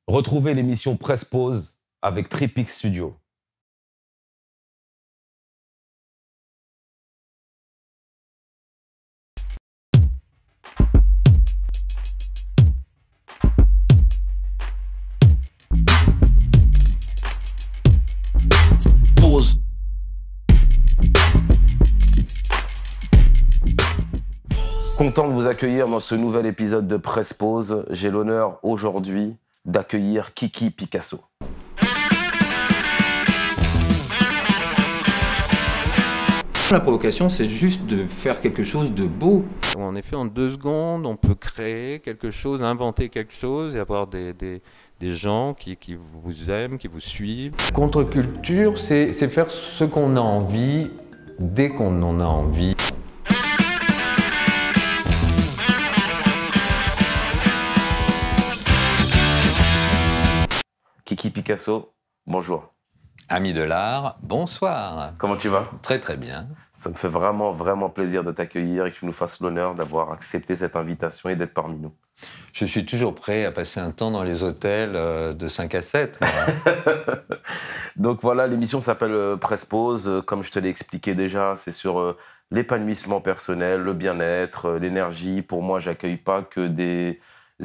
Retrouvez l'émission Presse Pause avec Tripix Studio. Pause. Content de vous accueillir dans ce nouvel épisode de Presse Pause. J'ai l'honneur aujourd'hui d'accueillir Kiki Picasso. La provocation, c'est juste de faire quelque chose de beau. En effet, en 2 secondes, on peut créer quelque chose, inventer quelque chose et avoir des gens qui vous aiment, qui vous suivent. Contre-culture, c'est faire ce qu'on a envie, dès qu'on en a envie. Kiki Picasso, bonjour. Amis de l'art, bonsoir. Comment tu vas? Très très bien. Ça me fait vraiment plaisir de t'accueillir et que tu nous fasses l'honneur d'avoir accepté cette invitation et d'être parmi nous. Je suis toujours prêt à passer un temps dans les hôtels de 5 à 7. Donc voilà, l'émission s'appelle Presse Pause. Comme je te l'ai expliqué déjà, c'est sur l'épanouissement personnel, le bien-être, l'énergie. Pour moi, j'accueille pas que des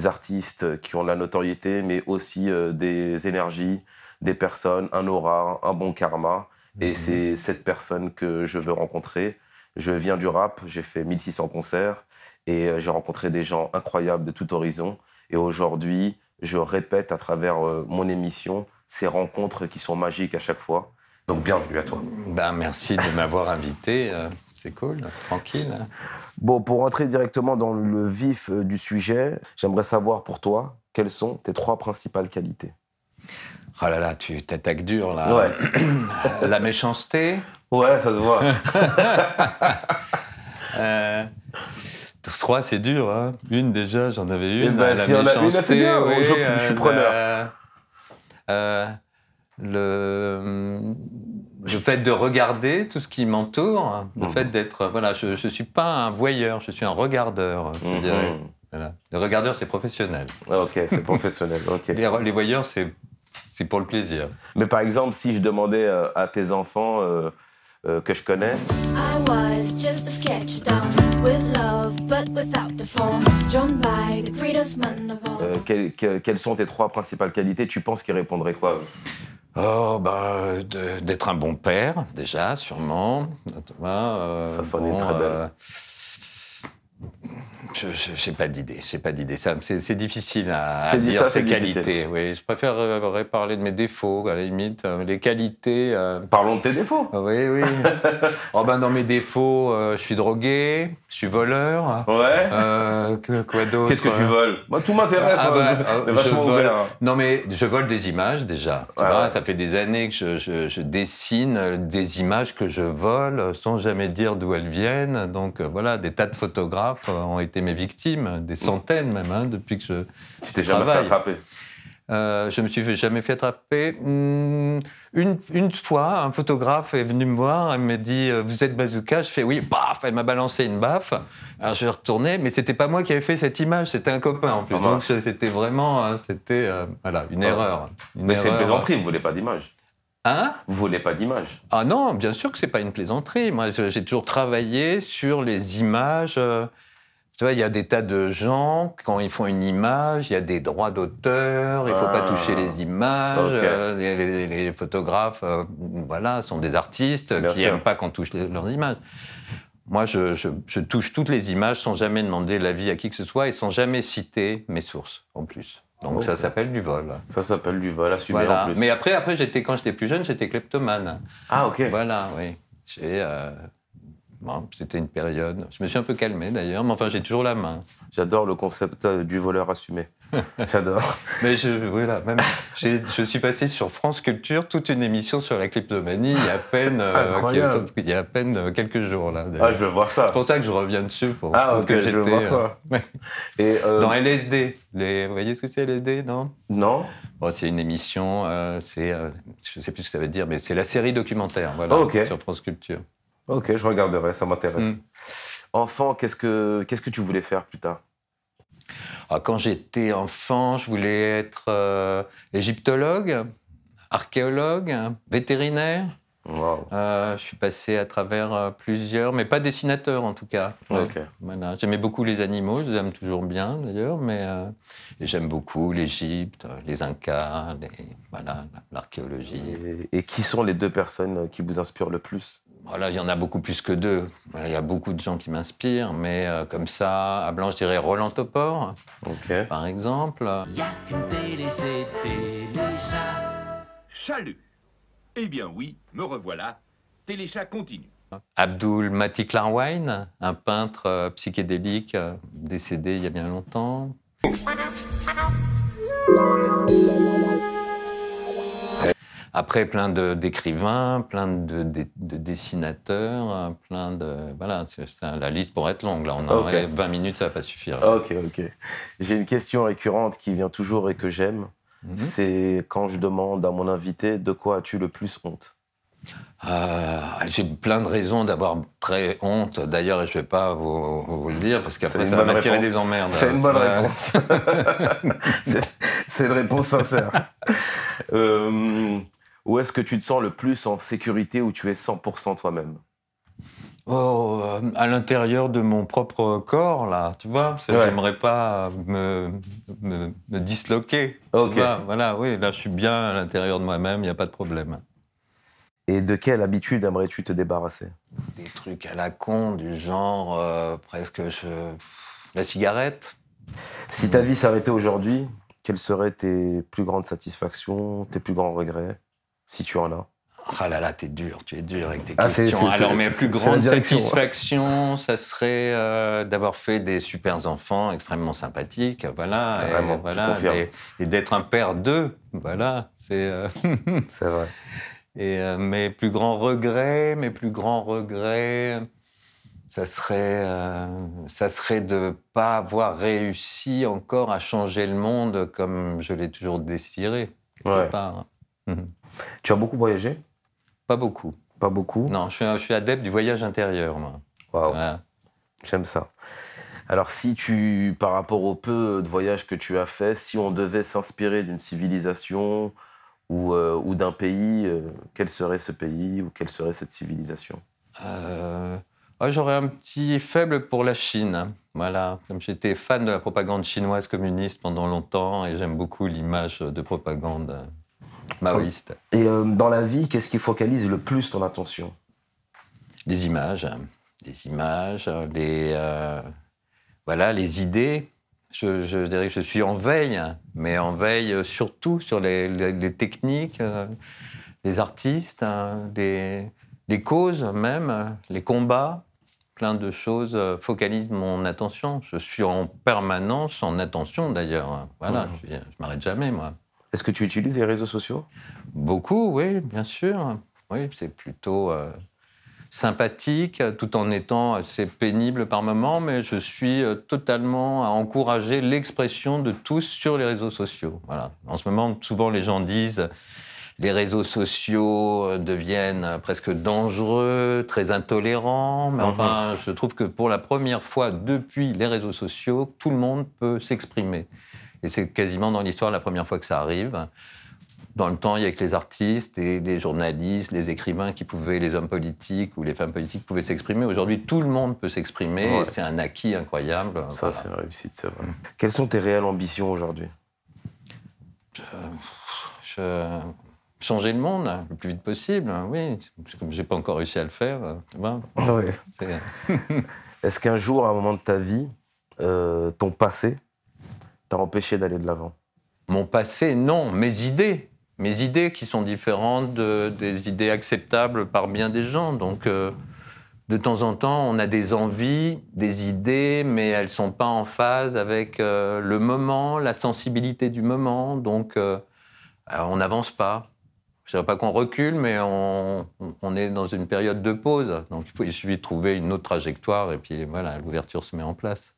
artistes qui ont de la notoriété, mais aussi des énergies, des personnes, un aura, un bon karma. Et c'est cette personne que je veux rencontrer. Je viens du rap, j'ai fait 1600 concerts et j'ai rencontré des gens incroyables de tout horizon. Et aujourd'hui, je répète à travers mon émission ces rencontres qui sont magiques à chaque fois. Donc bienvenue à toi. Ben, merci de m'avoir invité. C'est cool, tranquille. Bon, pour rentrer directement dans le vif du sujet, j'aimerais savoir pour toi, quelles sont tes 3 principales qualités? Oh là là, tu t'attaques dur là. Ouais. La méchanceté. Ouais, ça se voit. 3, c'est dur, hein. Une déjà, j'en avais une. Ben, la si on a une, c'est bien. oui, Je suis preneur. Le fait de regarder tout ce qui m'entoure, le fait d'être... Voilà, je ne suis pas un voyeur, je suis un regardeur, je dirais. Voilà. Le regardeur, c'est professionnel. Ok, c'est professionnel. Okay. Les voyeurs, c'est pour le plaisir. Mais par exemple, si je demandais à tes enfants que je connais... I was just a sketch done with love, but without the form, drawn by the greatest man of all. Quelles sont tes 3 principales qualités? Tu penses qu'ils répondraient quoi? Oh, bah, d'être un bon père, déjà, sûrement. Ça s'en est très belle. Je n'ai pas d'idée, c'est difficile à C'est dire ça, ces c'est qualités. difficile. Oui, je préférerais parler de mes défauts, à la limite. Les qualités... Parlons de tes défauts. Oui. Oh ben, dans mes défauts, je suis drogué, je suis voleur. Ouais. Quoi d'autre? Qu'est-ce que tu voles? Moi, tout m'intéresse. Vachement ouvert. Non, mais je vole des images, déjà. Tu vois, ça fait des années que je dessine des images que je vole sans jamais dire d'où elles viennent. Donc, voilà, des tas de photographes ont été mes victimes, des centaines même, hein, depuis que je Tu t'es jamais fait attraper? Je me suis jamais fait attraper. Une fois, un photographe est venu me voir et m'a dit « Vous êtes bazooka ?» Je fais « Oui ». Baf, elle m'a balancé une baffe. Alors je suis retourné, mais c'était pas moi qui avais fait cette image, c'était un copain en plus. Donc c'était vraiment, voilà, une erreur. Mais c'est une plaisanterie, vous voulez pas d'image? Hein? Vous voulez pas d'image? Ah non, bien sûr que c'est pas une plaisanterie. Moi, j'ai toujours travaillé sur les images. Tu vois, il y a des tas de gens, quand ils font une image, il y a des droits d'auteur, il ne faut pas toucher les images. Okay. Les photographes, voilà, sont des artistes qui n'aiment pas qu'on touche leurs images. Moi, je touche toutes les images sans jamais demander l'avis à qui que ce soit et sans jamais citer mes sources, en plus. Donc ça s'appelle du vol. Ça s'appelle du vol, assumé voilà. en plus. Mais après quand j'étais plus jeune, j'étais kleptomane. Ah, ok. Voilà, oui. Bon, c'était une période. Je me suis un peu calmé d'ailleurs, mais enfin j'ai toujours la main. J'adore le concept du voleur assumé. J'adore. Mais voilà, même je suis passé sur France Culture, toute une émission sur la kleptomanie il y a à peine quelques jours là. Ah, je veux voir ça. C'est pour ça que je reviens dessus. Parce que je veux voir ça. Et dans LSD, vous voyez ce que c'est LSD, non? Non. Bon, c'est une émission, je sais plus ce que ça veut dire, mais c'est la série documentaire, voilà, sur France Culture. Ok, je regarderai, ça m'intéresse. Enfant, qu'est-ce que tu voulais faire plus tard? Quand j'étais enfant, je voulais être égyptologue, archéologue, vétérinaire. Wow. Je suis passé à travers plusieurs, mais pas dessinateur en tout cas. Ouais, Ok. voilà. J'aimais beaucoup les animaux, je les aime toujours bien d'ailleurs, mais et j'aime beaucoup l'Égypte, les Incas, voilà, l'archéologie. Et qui sont les 2 personnes qui vous inspirent le plus? Voilà, il y en a beaucoup plus que 2. Il y a beaucoup de gens qui m'inspirent, mais comme ça, à blanc, je dirais Roland Topor, Ok. par exemple. Y a qu'une télé, c'est Téléchat. Chalut. Eh bien oui, me revoilà. Téléchat continue. Abdul Matik Larwine, un peintre psychédélique décédé il y a bien longtemps. Après, plein d'écrivains, plein de dessinateurs, plein de... Voilà, la liste pourrait être longue. Là, on aurait 20 minutes, ça ne va pas suffire. Ok. J'ai une question récurrente qui vient toujours et que j'aime. C'est quand je demande à mon invité de quoi as-tu le plus honte? J'ai plein de raisons d'avoir très honte. D'ailleurs, je ne vais pas vous le dire parce qu'après, ça va m'attirer des emmerdes. C'est une bonne réponse. C'est une réponse sincère. Où est-ce que tu te sens le plus en sécurité, où tu es 100% toi-même? À l'intérieur de mon propre corps, là, tu vois. J'aimerais pas me disloquer. Ok. Tu vois, voilà, oui, là, je suis bien à l'intérieur de moi-même, il n'y a pas de problème. Et de quelle habitude aimerais-tu te débarrasser? Des trucs à la con, du genre la cigarette. Si ta vie s'arrêtait aujourd'hui, quelles seraient tes plus grandes satisfactions, tes plus grands regrets, si tu en as? Ah là là, tu es dur avec tes Ah, questions. Alors, mes plus grandes direction, satisfactions, ça serait d'avoir fait des super enfants extrêmement sympathiques, voilà, Vraiment, et d'être un père d'eux, voilà. C'est vrai. Et mes plus grands regrets, ça serait de ne pas avoir réussi encore à changer le monde comme je l'ai toujours désiré. Ouais. Tu as beaucoup voyagé? Pas beaucoup. Pas beaucoup? Non, je suis adepte du voyage intérieur, moi. Waouh. Voilà. J'aime ça. Alors, par rapport au peu de voyages que tu as fait, si on devait s'inspirer d'une civilisation ou d'un pays, quel serait ce pays ou quelle serait cette civilisation? J'aurais un petit faible pour la Chine. Voilà. Comme j'étais fan de la propagande chinoise communiste pendant longtemps et j'aime beaucoup l'image de propagande maoïste. Et dans la vie, qu'est-ce qui focalise le plus ton attention? Les images, les idées. Je dirais que je suis en veille, mais en veille surtout sur les techniques, les artistes, les causes même, les combats. Plein de choses focalisent mon attention. Je suis en permanence en attention d'ailleurs. Voilà, je m'arrête jamais, moi. Est-ce que tu utilises les réseaux sociaux? Beaucoup, oui, bien sûr. Oui, c'est plutôt sympathique, tout en étant assez pénible par moments, mais je suis totalement à encourager l'expression de tous sur les réseaux sociaux. Voilà. En ce moment, souvent les gens disent les réseaux sociaux deviennent presque dangereux, très intolérants, mais enfin, je trouve que pour la première fois depuis les réseaux sociaux, tout le monde peut s'exprimer. Et c'est quasiment dans l'histoire la première fois que ça arrive. Dans le temps, il y avait que les artistes, et les journalistes, les écrivains les hommes politiques ou les femmes politiques pouvaient s'exprimer. Aujourd'hui, tout le monde peut s'exprimer. Ouais. Et c'est un acquis incroyable. Ça, c'est une réussite, c'est vrai. Quelles sont tes réelles ambitions aujourd'hui? Changer le monde le plus vite possible, oui. Comme je n'ai pas encore réussi à le faire. Tu vois, Ouais. Est-ce qu'un jour, à un moment de ta vie, ton passé t'a empêché d'aller de l'avant? Mon passé, non. Mes idées qui sont différentes des idées acceptables par bien des gens. Donc, de temps en temps, on a des envies, des idées, mais elles ne sont pas en phase avec le moment, la sensibilité du moment. Donc, on n'avance pas. Je ne dirais pas qu'on recule, mais on est dans une période de pause. Donc, il suffit de trouver une autre trajectoire et puis voilà, l'ouverture se met en place.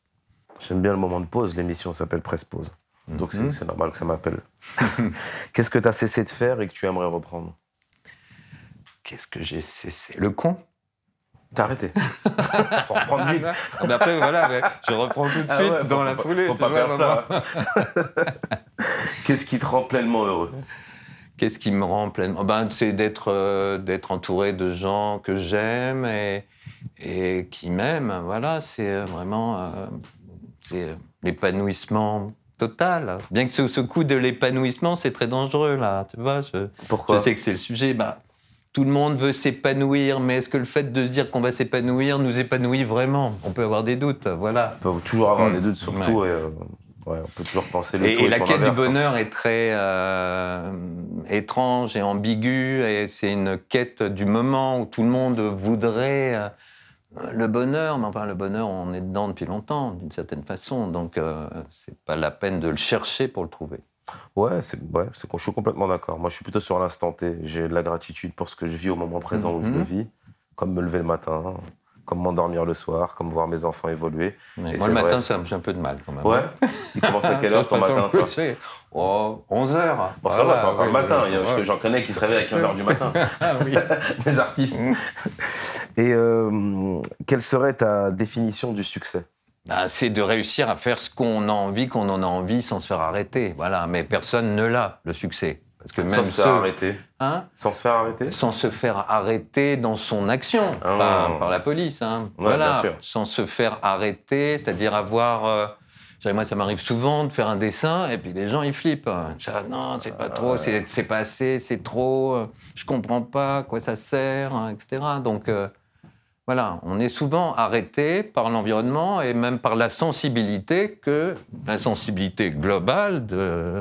J'aime bien le moment de pause. L'émission s'appelle Presse Pause. Donc c'est normal que ça m'appelle. Qu'est-ce que tu as cessé de faire et que tu aimerais reprendre? Qu'est-ce que j'ai cessé? Le con. T'as arrêté. Faut reprendre vite. Ah, mais après, voilà, mais je reprends tout de suite dans la foulée. Faut tu pas vois, faire ça. Qu'est-ce qui te rend pleinement heureux? Qu'est-ce qui me rend pleinement... c'est d'être entouré de gens que j'aime et qui m'aiment. Voilà, c'est vraiment c'est l'épanouissement total. Bien que ce coup de l'épanouissement, c'est très dangereux, là. Tu vois, Pourquoi? Je sais que c'est le sujet. Tout le monde veut s'épanouir, mais est-ce que le fait de se dire qu'on va s'épanouir nous épanouit vraiment? On peut avoir des doutes, voilà. On peut toujours avoir des doutes, surtout. Ouais. Et, on peut toujours penser le tout Et la son quête du inverse, hein. bonheur est très étrange et ambiguë, et c'est une quête du moment où tout le monde voudrait le bonheur, mais enfin le bonheur, on est dedans depuis longtemps, d'une certaine façon, donc c'est pas la peine de le chercher pour le trouver. Je suis complètement d'accord. Moi, je suis plutôt sur l'instant T. J'ai de la gratitude pour ce que je vis au moment présent où je le vis, comme me lever le matin, comme m'endormir le soir, comme voir mes enfants évoluer. Mais Et moi, le c'est matin, vrai. j'ai un peu de mal quand même. Ouais. Il commence à quelle heure ton matin, toi? 11h. Bon, ça va, c'est encore le matin. Parce que j'en connais qui se réveillent à 15h du matin. Ah oui. Des artistes. Et quelle serait ta définition du succès? C'est de réussir à faire ce qu'on a envie, qu'on en a envie, sans se faire arrêter. Voilà. Mais personne ne l'a, le succès. Parce que même Sans se faire arrêter. Hein? Sans se faire arrêter? Sans se faire arrêter dans son action, par la police. Hein. Ouais, voilà. bien sûr. Sans se faire arrêter, c'est-à-dire avoir... moi, ça m'arrive souvent de faire un dessin et puis les gens, ils flippent. Non, c'est pas trop, c'est pas assez, c'est trop, je comprends pas à quoi ça sert, hein, etc. Donc, voilà, on est souvent arrêté par l'environnement et même par la sensibilité globale,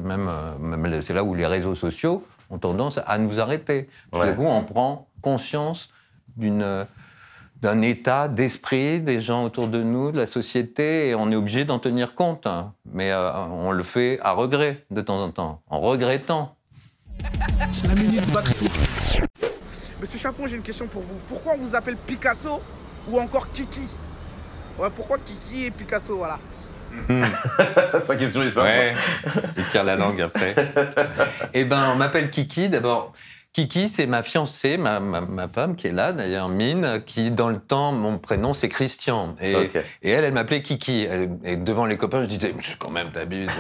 même c'est là où les réseaux sociaux ont tendance à nous arrêter. Tout d'un coup, on prend conscience d'un état d'esprit des gens autour de nous, de la société, et on est obligé d'en tenir compte. Mais on le fait à regret, de temps en temps, en regrettant. La minute Baxi. Monsieur Chapon, j'ai une question pour vous. Pourquoi on vous appelle Picasso ou encore Kiki? Ouais, pourquoi Kiki et Picasso, voilà. Sa question est simple. Ouais, il tire la langue après. On m'appelle Kiki, d'abord. Kiki, c'est ma fiancée, ma femme qui est là, d'ailleurs, Mine, qui, dans le temps, mon prénom, c'est Christian. Et elle m'appelait Kiki. Et devant les copains, je disais, quand même, t'abuses,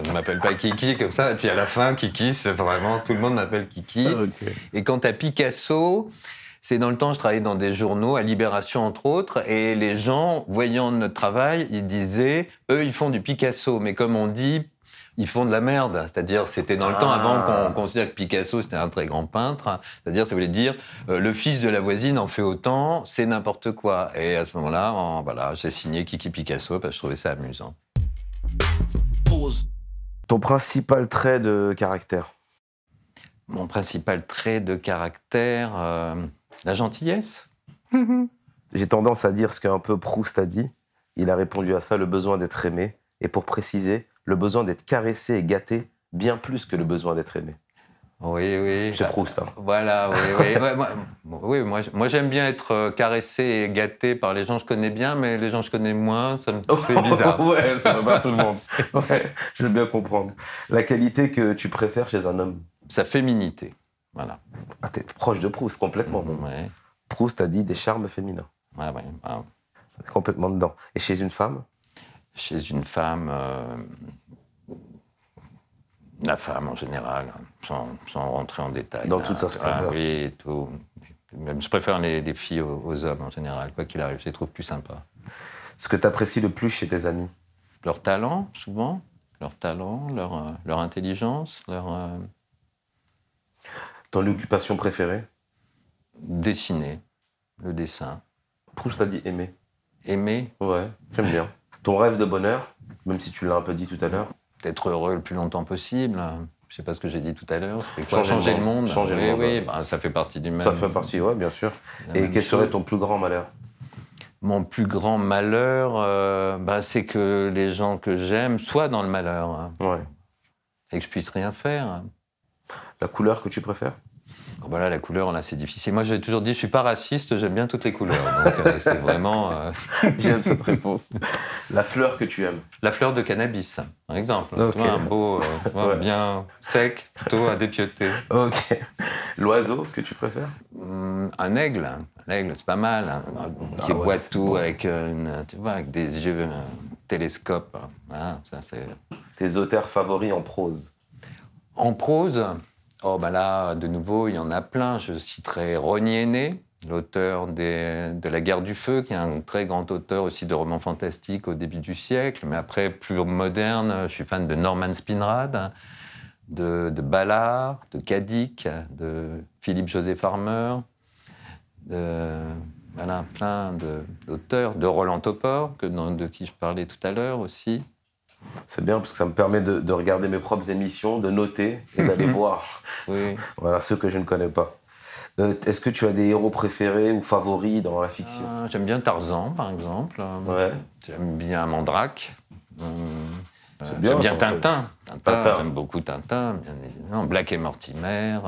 ne m'appelle pas Kiki, comme ça. Et puis à la fin, Kiki, c'est vraiment, tout le monde m'appelle Kiki. Et quant à Picasso, c'est dans le temps, je travaillais dans des journaux, à Libération, entre autres, et les gens, voyant notre travail, ils disaient, eux, ils font du Picasso. Mais comme on dit, ils font de la merde, c'est-à-dire c'était dans le temps avant qu'on considère que Picasso c'était un très grand peintre, c'est-à-dire ça voulait dire le fils de la voisine en fait autant, c'est n'importe quoi. Et à ce moment-là, voilà, j'ai signé Kiki Picasso parce que je trouvais ça amusant. Ton principal trait de caractère? Mon principal trait de caractère, la gentillesse. J'ai tendance à dire ce qu'un peu Proust a dit. Il a répondu à ça, le besoin d'être aimé. Et pour préciser, le besoin d'être caressé et gâté, bien plus que le besoin d'être aimé. Oui. C'est Proust, hein. Voilà, oui. Moi, j'aime bien être caressé et gâté par les gens que je connais bien, mais les gens que je connais moins, ça me fait bizarre. Ouais, ça va pas tout le monde. Ouais, je veux bien comprendre. La qualité que tu préfères chez un homme? Sa féminité, voilà. Ah, t'es proche de Proust, complètement. Ouais. Proust a dit des charmes féminins. Ouais. T'es complètement dedans. Et chez une femme? Chez une femme, la femme en général, sans rentrer en détail. Dans toute sa splendeur. Oui, tout. Même, je préfère les filles aux hommes en général, quoi qu'il arrive, je les trouve plus sympas. Ce que tu apprécies le plus chez tes amis? Leur talent, souvent. Leur talent, leur intelligence, Ton occupation préférée? Dessiner, le dessin. Proust a dit aimer. Aimer. Ouais, j'aime bien. Ton rêve de bonheur, même si tu l'as un peu dit tout à l'heure? D'être heureux le plus longtemps possible. Je sais pas ce que j'ai dit tout à l'heure. C'était quoi? Changer le monde. Changer le monde. Oui, ça fait partie du même. Ça fait partie, ouais, bien sûr. Et quel serait ton plus grand malheur? Mon plus grand malheur, c'est que les gens que j'aime soient dans le malheur. Hein. Ouais. Et que je puisse rien faire. La couleur que tu préfères? Voilà, la couleur, là, c'est difficile. Moi, j'ai toujours dit, je suis pas raciste, j'aime bien toutes les couleurs. Donc, c'est vraiment... J'aime cette réponse. La fleur que tu aimes? La fleur de cannabis, par exemple. Okay. Tu vois, un beau, bien sec, plutôt à dépioter. Ok. L'oiseau que tu préfères? Un aigle. L'aigle, c'est pas mal. Hein. Qui voit tout avec, tu vois, avec des yeux télescopes. Hein. Voilà, ça, c'est... Tes auteurs favoris en prose? En prose, oh, bah là, de nouveau, il y en a plein. Je citerai Rosny Aîné, l'auteur de La Guerre du Feu, qui est un très grand auteur aussi de romans fantastiques au début du siècle. Mais après, plus moderne, je suis fan de Norman Spinrad, de Ballard, de Cadic, de Philippe José Farmer, voilà, plein d'auteurs, de Roland Topor, de qui je parlais tout à l'heure aussi. C'est bien parce que ça me permet de regarder mes propres émissions, de noter et d'aller voir. Oui. Voilà, ceux que je ne connais pas. Est-ce que tu as des héros préférés ou favoris dans la fiction? J'aime bien Tarzan, par exemple. Ouais. J'aime bien Mandrake. Bien, j'aime bien Tintin. Tintin. J'aime beaucoup Tintin, bien évidemment. Black et Mortimer.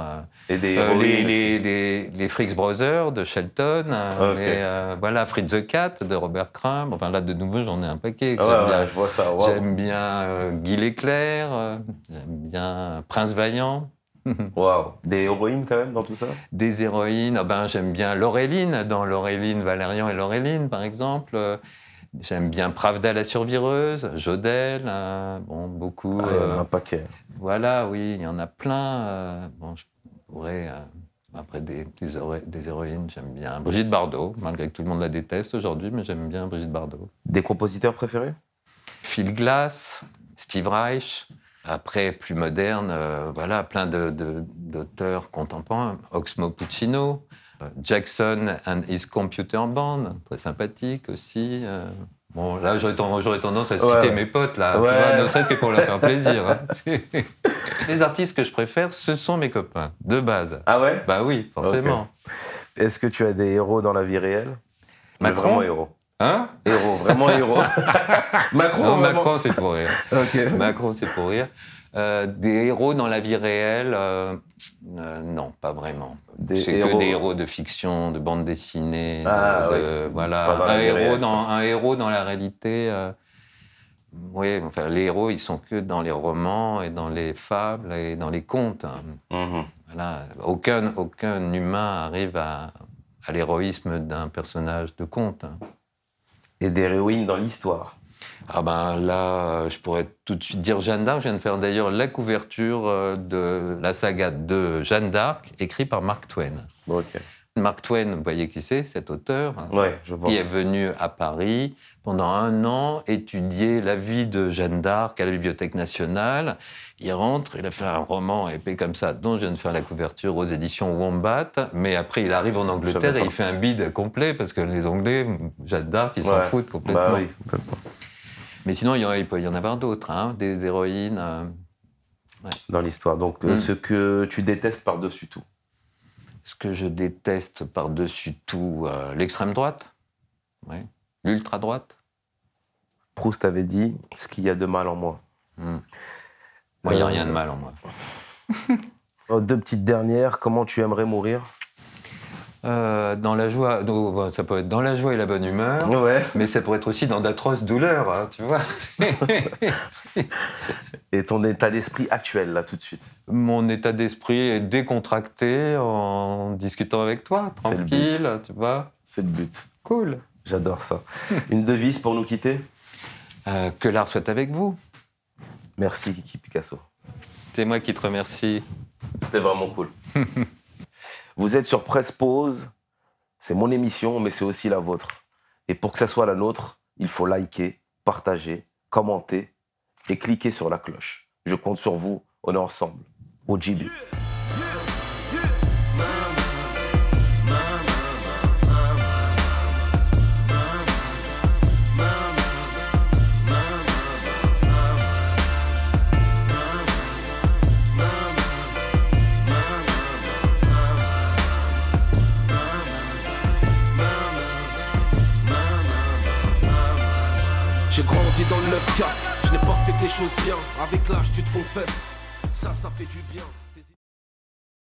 Et des héroïnes les Fricks Brothers de Shelton. Okay. Voilà, Fritz the Cat de Robert Crumb. Enfin, là, de nouveau, j'en ai un paquet. Ouais, je vois ça. Wow. J'aime bien Guy Leclerc. J'aime bien Prince Vaillant. Waouh. Des héroïnes quand même dans tout ça? Des héroïnes. J'aime bien Laureline, dans Laureline, Valérian et Laureline, par exemple. J'aime bien Pravda la survireuse, Jodelle, bon, beaucoup. Il y en a un paquet. Voilà, oui, il y en a plein. Bon, je pourrais. Après, des héroïnes, j'aime bien Brigitte Bardot, malgré que tout le monde la déteste aujourd'hui, mais j'aime bien Brigitte Bardot. Des compositeurs préférés? Phil Glass, Steve Reich. Après, plus moderne, voilà, plein d'auteurs contemporains. Oxmo Puccino, Jackson and his Computer Band, très sympathique aussi. Bon, là, j'aurais tendance à citer mes potes, là, tu vois, ne serait-ce que pour leur faire plaisir. Hein. Les artistes que je préfère, ce sont mes copains, de base. Ah ouais? Bah oui, forcément. Okay. Est-ce que tu as des héros dans la vie réelle? Macron? Vraiment héros. Hein? Héros, vraiment héros. Macron, non, vraiment. Macron, c'est pour rire. Okay. Macron, c'est pour rire. Des héros dans la vie réelle, non, pas vraiment. C'est que des héros de fiction, de bande dessinée, voilà. Un héros dans la réalité. Oui, enfin, les héros, ils sont que dans les romans et dans les fables et dans les contes. Voilà. Aucun humain arrive à l'héroïsme d'un personnage de conte. Et des héroïnes dans l'histoire? Ah ben là, je pourrais tout de suite dire Jeanne d'Arc. Je viens de faire d'ailleurs la couverture de la saga de Jeanne d'Arc, écrite par Mark Twain. Okay. Mark Twain, vous voyez qui c'est, cet auteur, je vois. Qui est venu à Paris pendant 1 an étudier la vie de Jeanne d'Arc à la Bibliothèque nationale. Il rentre, il a fait un roman épais comme ça, dont je viens de faire la couverture aux éditions Wombat, mais après il arrive en Angleterre et il fait un bide complet, parce que les Anglais, Jeanne d'Arc, ils s'en foutent complètement. Bah oui, complètement. Mais sinon, il peut y en avoir d'autres, hein, des héroïnes. Dans l'histoire. Donc, ce que tu détestes par-dessus tout? Ce que je déteste par-dessus tout, l'extrême droite, l'ultra-droite. Proust avait dit « ce qu'il y a de mal en moi ». Moi, il n'y a rien de mal en moi. 2 petites dernières. Comment tu aimerais mourir? Dans la joie, ça peut être dans la joie et la bonne humeur, mais ça pourrait être aussi dans d'atroces douleurs, hein, tu vois. Et ton état d'esprit actuel, là, tout de suite? Mon état d'esprit est décontracté en discutant avec toi, tranquille, tu vois. C'est le but. Cool. J'adore ça. Une devise pour nous quitter? Que l'art soit avec vous. Merci, Kiki Picasso. C'est moi qui te remercie. C'était vraiment cool. Vous êtes sur Presse Pause, c'est mon émission, mais c'est aussi la vôtre. Et pour que ça soit la nôtre, il faut liker, partager, commenter et cliquer sur la cloche. Je compte sur vous, on est ensemble. OGB. J'ai grandi dans le 9-4, je n'ai pas fait des choses bien. Avec l'âge tu te confesses, ça fait du bien.